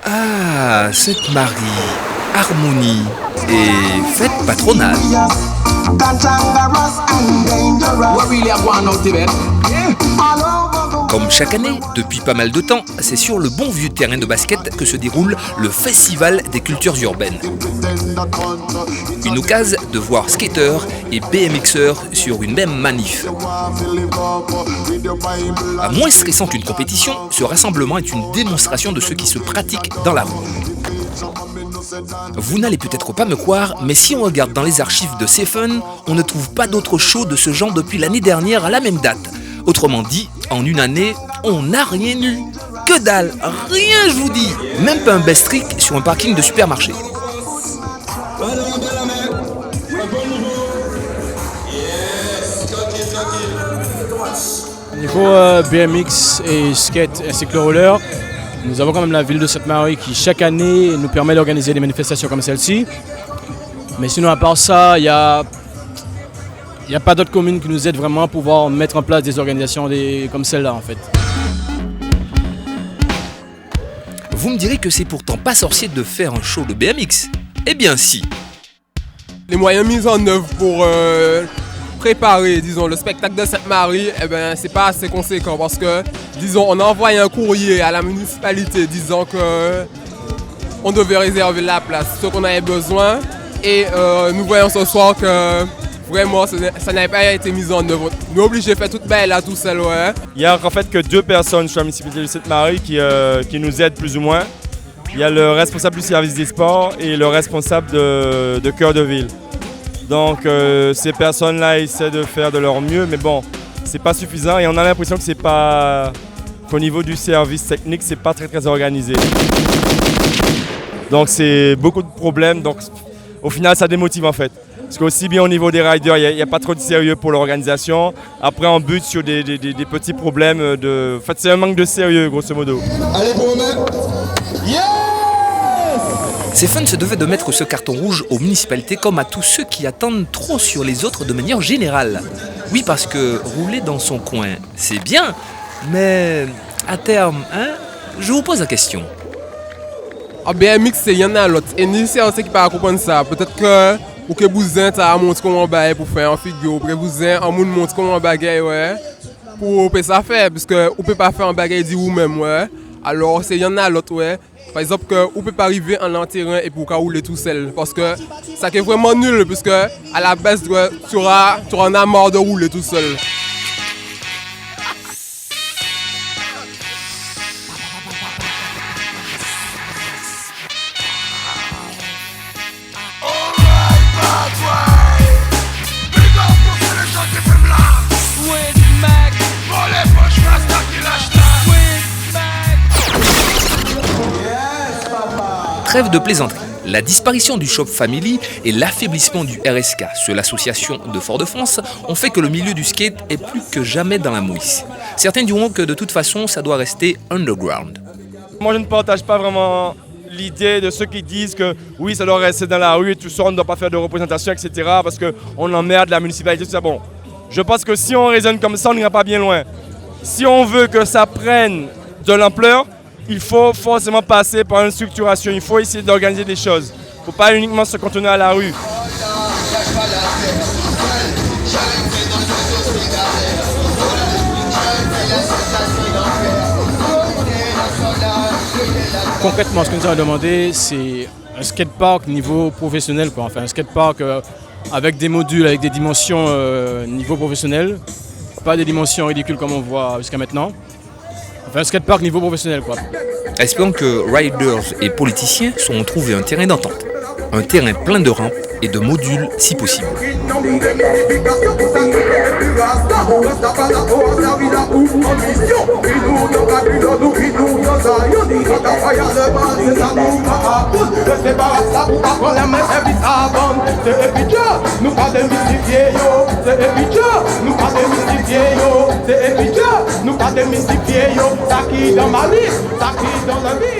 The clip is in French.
Ah, Sainte Marie, harmonie et fête patronale. Comme chaque année, depuis pas mal de temps, c'est sur le bon vieux terrain de basket que se déroule le Festival des cultures urbaines. Une occasion de voir skateurs et BMXeurs sur une même manif. À moins stressant qu'une compétition, ce rassemblement est une démonstration de ce qui se pratique dans la rue. Vous n'allez peut-être pas me croire, mais si on regarde dans les archives de Seffen, on ne trouve pas d'autre show de ce genre depuis l'année dernière à la même date. Autrement dit, en une année, on n'a rien eu. Que dalle, rien je vous dis. Même pas un best trick sur un parking de supermarché. Niveau BMX et skate ainsi que le roller, nous avons quand même la ville de Sainte-Marie qui chaque année nous permet d'organiser des manifestations comme celle-ci. Mais sinon à part ça, il n'y a pas d'autres communes qui nous aident vraiment à pouvoir mettre en place des organisations comme celle-là en fait. Vous me direz que c'est pourtant pas sorcier de faire un show de BMX. Eh bien si. Les moyens mis en œuvre pour préparer, disons, le spectacle de Sainte-Marie, eh ben, c'est pas assez conséquent parce que, disons, on a envoyé un courrier à la municipalité disant que on devait réserver la place, ce qu'on avait besoin, et nous voyons ce soir que vraiment ça n'avait pas été mis en œuvre. Nous obligés de faire toute belle là tout seul, ouais. Il y a en fait que 2 personnes sur la municipalité de Sainte-Marie qui nous aident plus ou moins. Il y a le responsable du service des sports et le responsable de Cœur de Ville. Donc ces personnes-là essaient de faire de leur mieux, mais bon, c'est pas suffisant et on a l'impression que qu'au niveau du service technique, c'est pas très organisé. Donc c'est beaucoup de problèmes, donc au final ça démotive en fait. Parce qu'aussi bien au niveau des riders, il n'y a pas trop de sérieux pour l'organisation. Après on bute sur des petits problèmes En fait c'est un manque de sérieux grosso modo. Allez pour Seffen se devait de mettre ce carton rouge aux municipalités comme à tous ceux qui attendent trop sur les autres de manière générale. Oui, parce que rouler dans son coin, c'est bien, mais à terme, je vous pose la question. En BMX, il y en a l'autre. Et ni c'est qui pas comprendre ça. Peut-être que ou que vous êtes à montrer comment on va pour faire un figure, ou que vous êtes en monde montre comment on bagaille, ouais, pour ça faire, parce que on peut pas faire un bagaille dit ou même, ouais. Alors il y en a l'autre, ouais. Par exemple, que on peut pas arriver en terrain et pour rouler tout seul, parce que ça est vraiment nul, parce que à la base tu en as marre de rouler tout seul. Trêve de plaisanterie. La disparition du Shop Family et l'affaiblissement du RSK sur l'association de Fort-de-France ont fait que le milieu du skate est plus que jamais dans la mouise. Certains diront que de toute façon, ça doit rester underground. Moi je ne partage pas vraiment l'idée de ceux qui disent que oui, ça doit rester dans la rue et tout ça, on ne doit pas faire de représentation, etc. parce qu'on emmerde la municipalité, tout ça. Bon, je pense que si on raisonne comme ça, on n'ira pas bien loin. Si on veut que ça prenne de l'ampleur, il faut forcément passer par une structuration, il faut essayer d'organiser des choses. Il ne faut pas uniquement se cantonner à la rue. Concrètement, ce que nous avons demandé, c'est un skatepark niveau professionnel, quoi. Enfin, un skatepark avec des modules, avec des dimensions niveau professionnel, pas des dimensions ridicules comme on voit jusqu'à maintenant. Enfin, un skatepark niveau professionnel, quoi. Espérons que riders et politiciens sauront trouver un terrain d'entente. Un terrain plein de rampes et de modules si possible. Nous pas démystifier yo, ça qui dans ma liste, ça qui dans la vie.